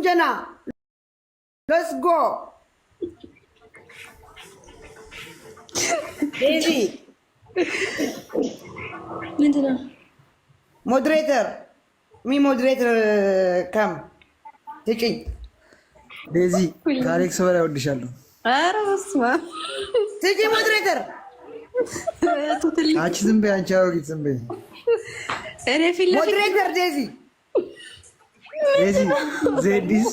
ጅንጀና let's go ዴዚ ምንድነው ሞዴሬተር ሞዴሬተር ካም ትጭኝ ዴዚ ከአሌክስ በላይ ወድሻለሁ። ኧረ በስመ አብ ትጭኝ ሞዴሬተር አንቺ ዝም በይ፣ አንቺ አውሪት ዝም በይ። እኔ ፊት ለፊት ሞዴሬተር ዴዚ ዜዲስ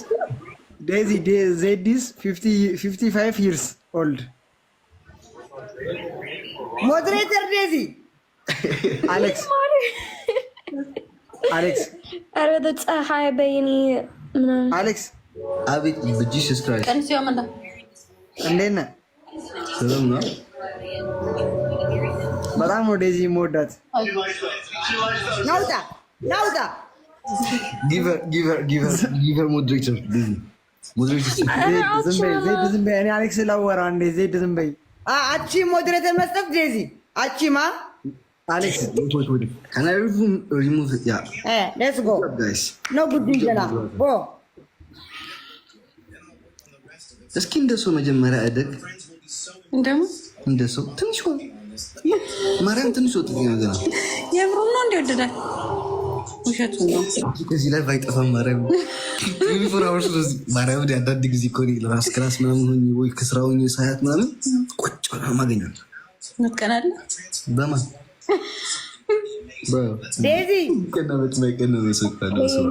55 years old ሞዴሬተር ዴዚ አሌክስ ኧረ ፀሐይ በይኒ ምናምን አሌክስ አቤት በጂሰስ ክራይስት ቀንስ ያመጣ እንዴት ነህ? ሰላም ነው። በጣም ነው ዴዚ የምወዳት። ናውጣ ጊቨር ሞዴሬተር ዴዚ ሞዴሬተር ዝም በይ። እኔ አሌክስ ላወራ እንዴ? ዜድ ዝም በይ። አቺ ሞዴሬተር መስጠት ዴዚ አቺማ አሌክስ can I remove it? Yeah. let's go guys. no good ጅንጀና go እስኪ እንደሰው መጀመሪያ አደግ እንደሰው ትንሽ ሆነ ማርያም ትንሽ ወጥ ነገር ነው። የምሩ ነው እንደወደዳል ውሸቱ ነው። ከዚህ ላይ ባይጠፋም ማርያም ዩኒፎርም ስለዚህ ማርያም ወደ አንዳንድ ጊዜ እኮ ለራስ ክላስ ምናምን ሆኜ ወይ ከስራው ሆኜ ሳያት ምናምን ቁጭ ብላ ማገኛል ምትቀናለ በማን ዴዚ ከነበት ማይቀነ ነው ሰው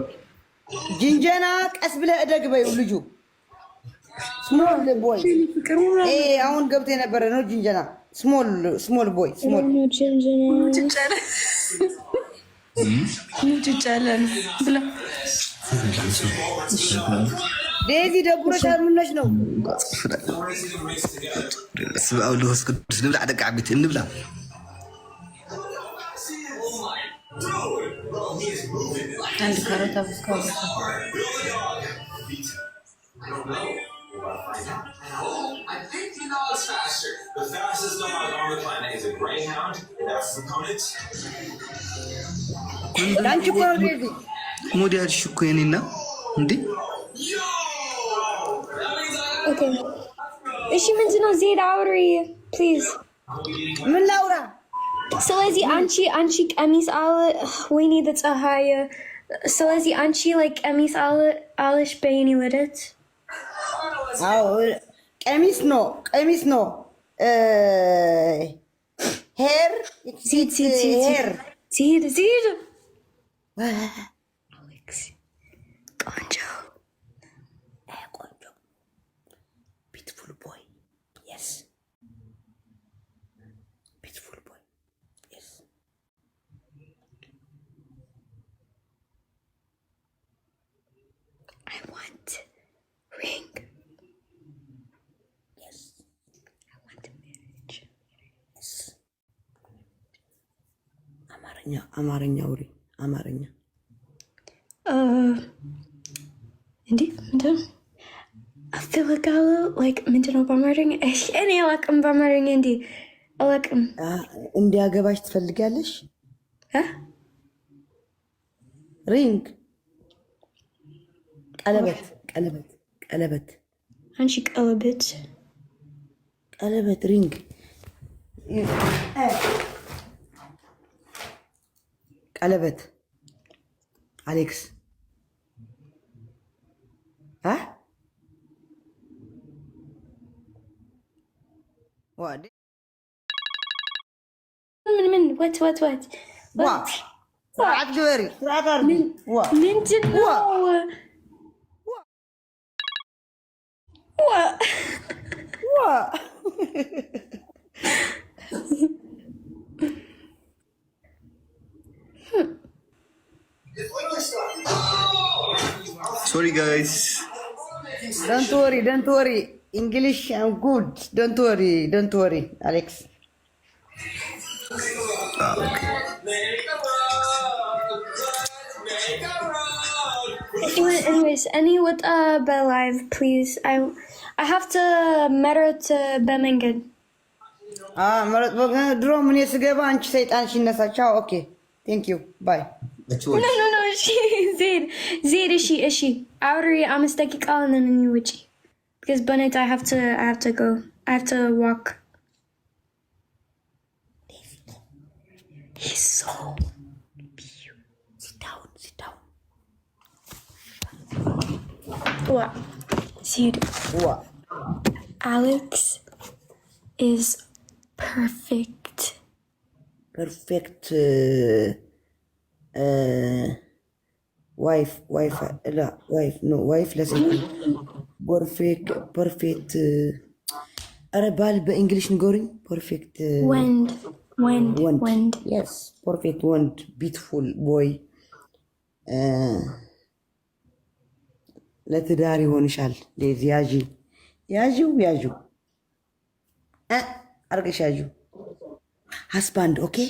ጅንጀና ቀስ ብለህ እደግ በይው ልጁ ስሞል ቦይ አሁን ገብቶ የነበረ ነው ጅንጀና ስሞል ቦይ ስሞል ጭጫለ ብላ ዴዚ ደጉረሻል። ምነሽ ነው ስብአው ለወስኩት ንብላ ደቃ ቤት እንብላ አንድ ካሮት አብስካው I think your dog is faster. The fastest dog on the planet is a greyhound. That's the opponent. ዳንቺ እኮ ነው ዴዚ ሞዲያል ሽኮ የኔና እንዴ እሺ ምንድነው ዜድ አውሪ ፕሊዝ ምን ላውራ? ስለዚህ አንቺ ቀሚስ አለ ወይኔ ፀሐይ ስለዚህ አንቺ ላይ ቀሚስ አለሽ በይኒ ወደት አዎ ቀሚስ ነው ሄር ዚድ አሌክስ ቆንጆ ቢዩቲፉል ቦይ የስ ቢዩቲፉል ቦይ የስ I want ring. Yes. I want marriage. Yes. አማርኛ ውሪ አማርኛ እንዴ ምንድነው አፍልጋለ like ምንድነው በአማርኛ እኔ አላውቅም በአማርኛ እንዴ አላውቅም እንዲያገባሽ ትፈልጋለሽ ሪንግ ቀለበት አንቺ ቀለበት ሪንግ ቀለበት አሌክስ ምን what ስርዓት ግበሪ ስርዓት አርጊ ምንድነው sorry guys don't worry English I'm good don't worry Alex okay anyways any with live please I have to merit በመንገድ መረጥ ድሮ ምን የስገባ አንቺ ሰይጣን ሲነሳቻው ኦኬ ቴንክ ዩ ባይ no. Zaid, is she? Outer, I'm a sticky calling in the new witchy. Because Bonnet, I have to go. I have to walk. He's so beautiful. Sit down. What? Zaid. What? Alex is perfect. Perfect wife لا wife لازم perfect أنا بالإنجليش نقولي perfect Wind. yes perfect wind beautiful boy ለትዳር ይሆንሻል ለዚህ ያዡ አርገሽ ያዡ husband okay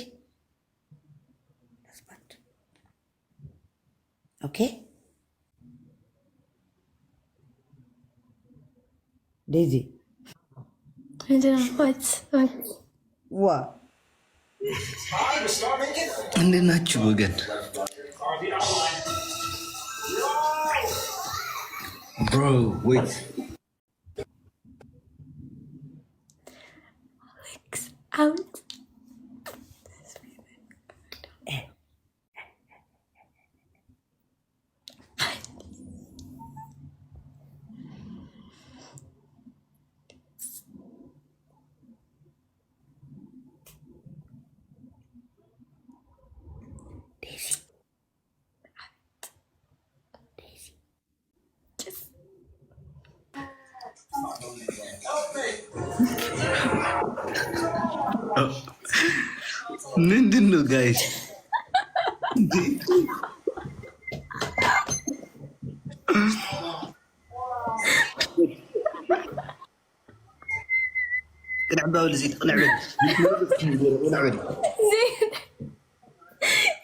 Daisy I don't know what. what እንዴት ናችሁ ወገን? Bro, wait. Alex. ምንድን ነው ጋይስ?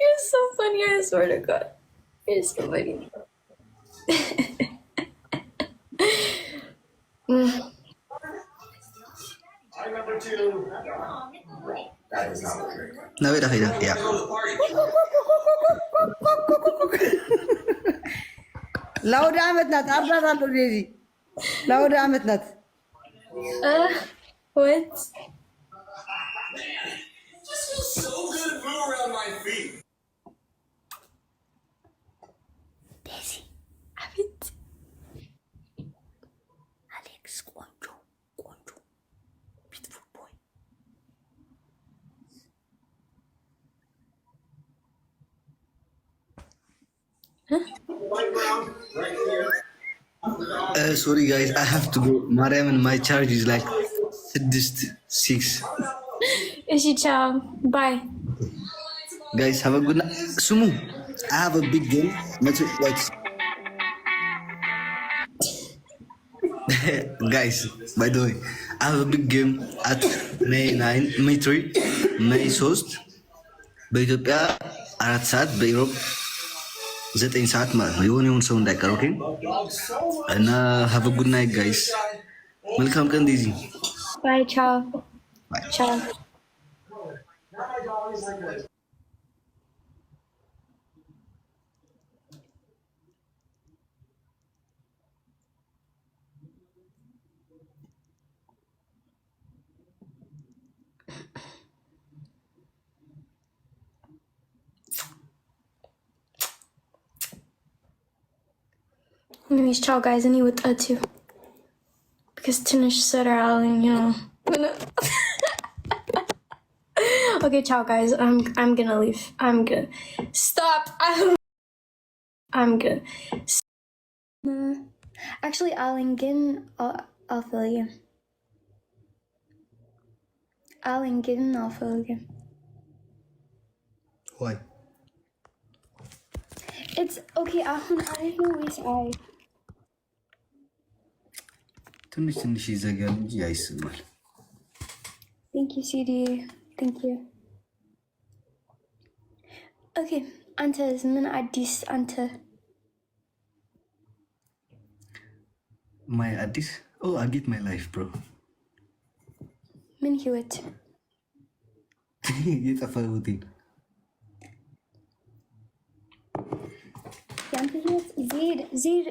You're so funny, I swear to God. You're so funny. ناوي دخيلة يا لو دعمتنا تعرفنا على الريدي لو دعمتنا what? Just feels so good to move around my feet. Daisy, Abid. Alex, Guancho, beautiful boy. Sorry guys, I have to go. Mariam, and my charge is like 6. Ishi, ciao. Bye. Guys, have a good night. Sumu, I have a big game. Wait. Guys, by the way, I have a big game at May 9, May 3, May 3 በኢትዮጵያ 4 ሰዓት በኢሮፕ 9 ሰዓት ማለት ነው። የሆነ ሰው እንዳይቀር ኦኬ። እና have a good night guys። መልካም ቀን ዲዚ። Bye, ciao. Ciao. Anyways, ciao guys. I need with that too. Because Tinish said her out and you know. Okay, ciao guys. I'm gonna leave. I'm good. Stop. I'm good. Actually, Alingen, I'll fill you. Alingen, I'll fill you. Why? It's okay. I don't know why. ትንሽ ይዘጋል እንጂ አይስማል። Thank you, CD. Thank you. Okay, Ante is min addis Ante. My addis? Oh, I get my life, bro. Min Hewitt. የጠፋሁትን زيد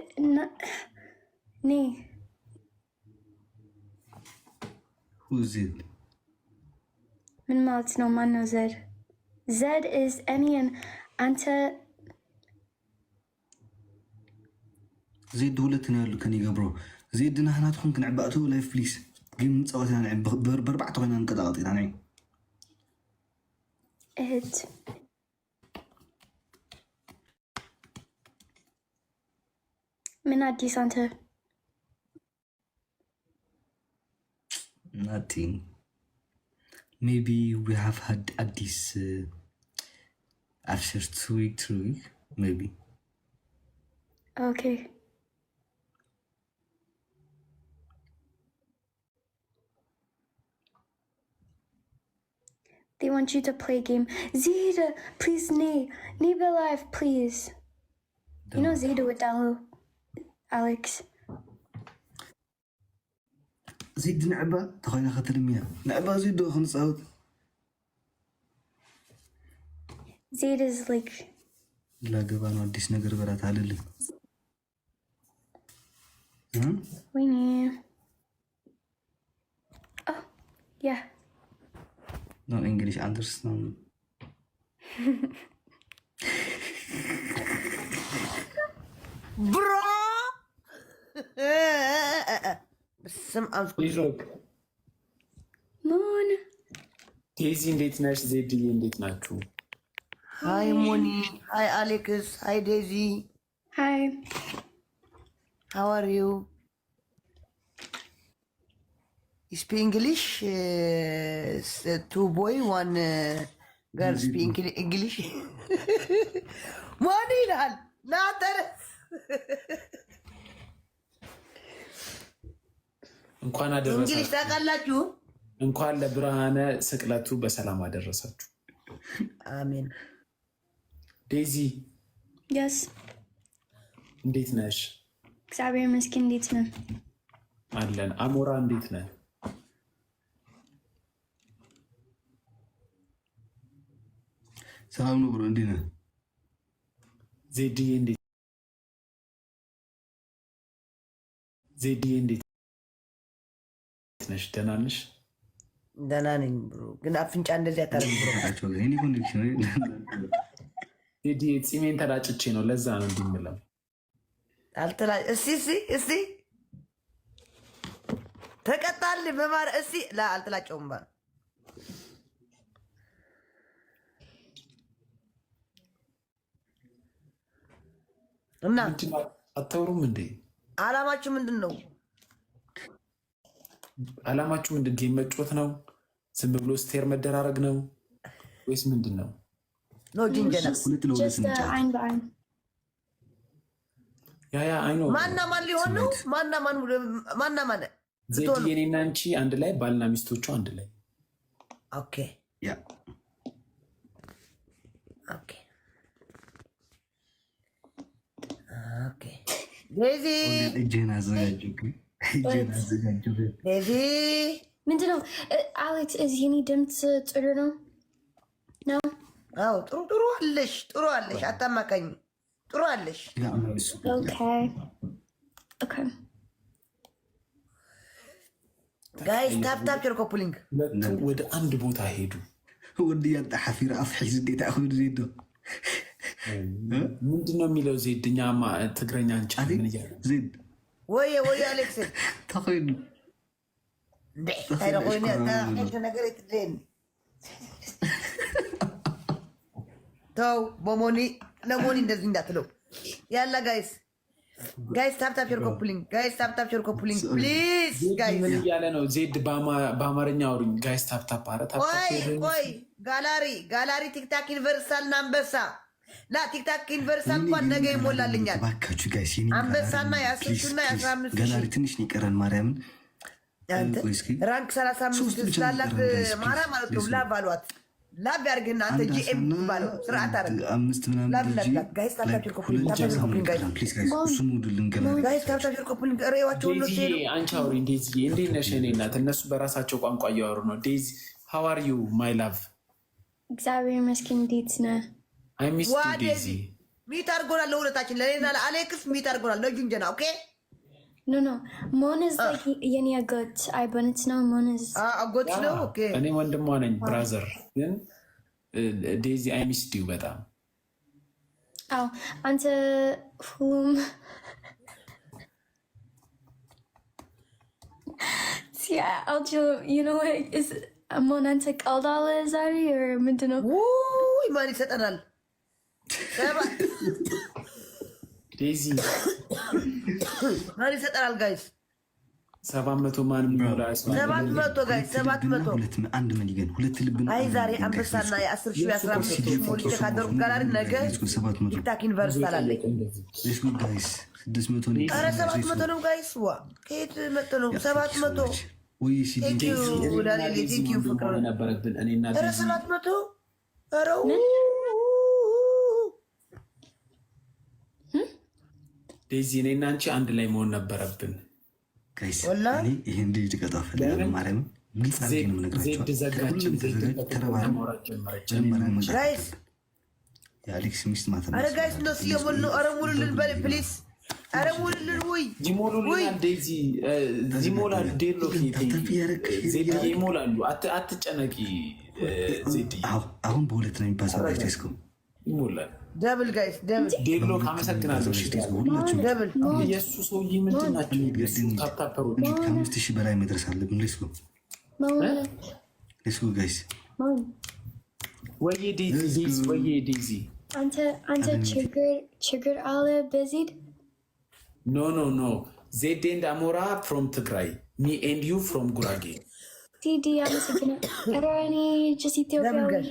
ني Who's Zed? من مالتنا ما نو زد زد is أني أنت زيد دولتنا اللي كان يقبرو زيد نحن تكون كنعبأتو لايف بليس جيم صوتنا نلعب بربع تغنى نقطع يعني إهد من أديس أنت nothing. Maybe we have had at this after 2 weeks, 3 weeks, maybe. okay they want you to play game Zida please Nay be live please you know Zida with download Alex زيد نعبة تخيل خاطر مياه نعبة زيد خمس عود Zida is like لا قبانا وديش نقر برات على اللي Winnie oh yeah no English understand برو بسم ይዞክ moon ዴዚ እንዴት ነሽ? ዜድዬ እንዴት ናችሁ? ሃይ ሞኒ ሃይ አሌክስ ሃይ ዴዚ hi how are you you speak English two boy one girl speak English ሞኒ ይላል ና ተረስ እንኳን እንግሊሽ አደረሳችሁ። ታውቃላችሁ? እንኳን ለብርሃነ ስቅለቱ በሰላም አደረሳችሁ። አሜን። ዴዚ yes እንዴት ነሽ? እግዚአብሔር ይመስገን እንዴት ነህ? አለን። አሞራ እንዴት ነህ? ሰላም ነው ብሮ እንዴት ነህ? ዜድዬ እንዴት ነሽ? ደህና ነሽ? ደህና ነኝ ብሮ፣ ግን አፍንጫ እንደዚህ አታረግ ብሮ። አቸው እኔ ኮኔክሽን ዜድዬ ጺሜን ተላጭቼ ነው፣ ለዛ ነው እንዲምለው። አልተላ እስቲ ተቀጣል በማር እስቲ ላ አልተላጨውም ባ እና አታወሩም እንዴ? አላማችሁ ምንድን ነው? አላማችሁ ምንድን ጌም መጮት ነው? ዝም ብሎ ስቴር መደራረግ ነው ወይስ ምንድን ነው? ኖ ጅንጀና just ein bein ያ አይ ነው። ማና ማን ሊሆን ነው? ማና ማን ዜድዬ እኔና አንቺ አንድ ላይ፣ ባልና ሚስቶቹ አንድ ላይ። ኦኬ ያ ኦኬ ኦኬ ዴዚ እጄን አዘጋጁ ዴዚ ምንድን ነው አሌክስ is የኔ ድምፅ ጥሩ ነው? ነው አዎ ጥሩ አለሽ አታማካኝ ጥሩ አለሽ። okay ጋይስ ታፕ ቸርኮፕሊንግ ሁለቱ ወደ አንድ ቦታ ሄዱ። ወዲ ያጣ ሐፊራ አፍሒዝ እንዴት አሁን ዜዶ ምንድን ነው የሚለው? ዜድኛ ትግረኛ አንቺ ምን እያለ ዜድ ወይ አሌክስ ተኸይኑ ታይረቆይኒ ታይተ ነገር ይትደን ተው በሞኒ ለሞኒ እንደዚህ እንዳትለው። ያላ ጋይስ ታፕ ቸርኮፕሊንግ ፕሊዝ ጋይስ። ምን እያለ ነው? ዜድ በአማርኛ አውሪኝ ጋይስ። ታፕ አረ ታፕ ቆይ ጋላሪ ቲክታክ ዩኒቨርሳል እና አንበሳ ቲክታክ ዩኒቨርሳል እንኳን ነገ ይሞላልኛል። ባካችሁ ጋይስ አንበሳና የ10ና የ15 ጋላሪ ትንሽ ነው ይቀረን። ማርያምን ራንክ 35 ስላላት ማርያም ማለት ነው። ላቭ አሏት ላቭ ያርግና አንተ ጂኤም ባለው ስርዓት አረግ አምስት ምናምን ጋይስ ታፕታፕ ኮፕሊንግ ጋይስ ታፕታፕ ኮፕሊንግ ሬዋቸው ሁሉ ሲሉ አንቺ አውሪ። እንዴት ነሽ የኔ እናት? እነሱ በራሳቸው ቋንቋ እያወሩ ነው። ዴዚ ሃው አር ዩ ማይ ላቭ? እግዚአብሔር ይመስገን እንዴት ነህ? አይ ሚስ ዩ ዴዚ። ሚት አድርጎናል ለሁለታችን ለኔና ለአሌክስ ሚት አድርጎናል ለጁንጀና ኦኬ No, no. Mon is like yeni agot. I but it's no Mon is. አጎት ነው ኦኬ እኔ ወንድሟ ነኝ ብራዘር ግን ዴዚ አይ ሚስድ ዩ በጣም Oh, ante whom? Yeah, I'll you know what is Mon ante kaldala zari or mindano? ውይ ማን ይሰጠናል ዴዚ ማን ይሰጠናል ጋይስ 700 ማን የሚሞላ 700 ጋይስ 700 አንድ ሚሊዮን ሁለት ልብ ነው። አይ ዛሬ አንበሳና የ10 ሺህ 15 ሺህ ሞልቼ ካደርኩ ጋር አይደል ነገ ቲክታክ ዩኒቨርሲቲ አላለኝ። ሌትስ ጎ ጋይስ 600 ነው። ኧረ 700 ነው ጋይስ ዋ ከየት መጥቶ ነው 700 ወይ ሲ ቴንክ ዩ ዳንኤል ቴንክ ዩ ፍቅር ነበረብን እኔና ኧረ 700 ኧረ ዴዚ እኔና አንቺ አንድ ላይ መሆን ነበረብን ጋይስ እኔ ይሄን ልጅ ቀጣፈለ ማርያም ግልጽ አድርገን ነው ዜድ ዘጋችን ጋይስ የአሌክስ ሚስት ማታ ኧረ ጋይስ ነው ሲሞሉ ኧረ ሙሉልን በል ፕሊዝ ኧረ ሙሉልን ወይ ይሞሉልናል ዴዚ ይሞላል ዴሎ ዜድ ይሞላሉ አትጨነቂ ዜድ አሁን በሁለት ነው የሚባሳው ጋይስ ይሞላል ደብል ጋይስ ደብል ዴሎ ካመሰግናለሁ ደብል የእሱ ሰውዬ ምንድን ናቸው ታፕታፐሮች ከ5000 በላይ መድረስ አለብን ሌትስ ጎ ጋይስ ወይዬ ዴዚ Ante trigger alle bezid. No. Zed and Amora from Tigray. Me and you from Gurage. CD, I'm saying, Erani, just Ethiopia.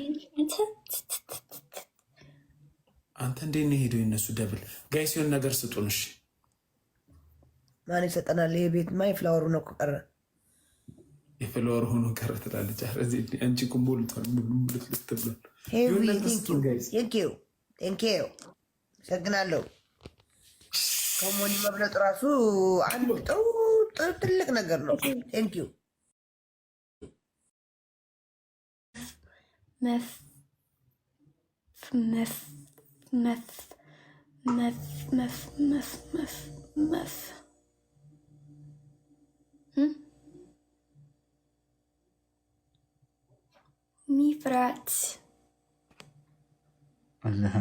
አንተ እንዴት ነው ሄዶ የነሱ ደብል ጋይስ የሆነ ነገር ስጡንሽ ማን ይሰጠናል ይሄ ቤት ማይ ፍላወሩ ነው ቀረ የፍላወር ሆኖ ቀረ ትላለች አረዚ አንቺ ኩምቦልቷል ሙሉት ልትብሏል ቴንክ ዩ ሰግናለሁ ከሞኒ መብለጥ ራሱ አንድ ጥሩ ትልቅ ነገር ነው ቴንክ ዩ Meth. Mi frat. Allah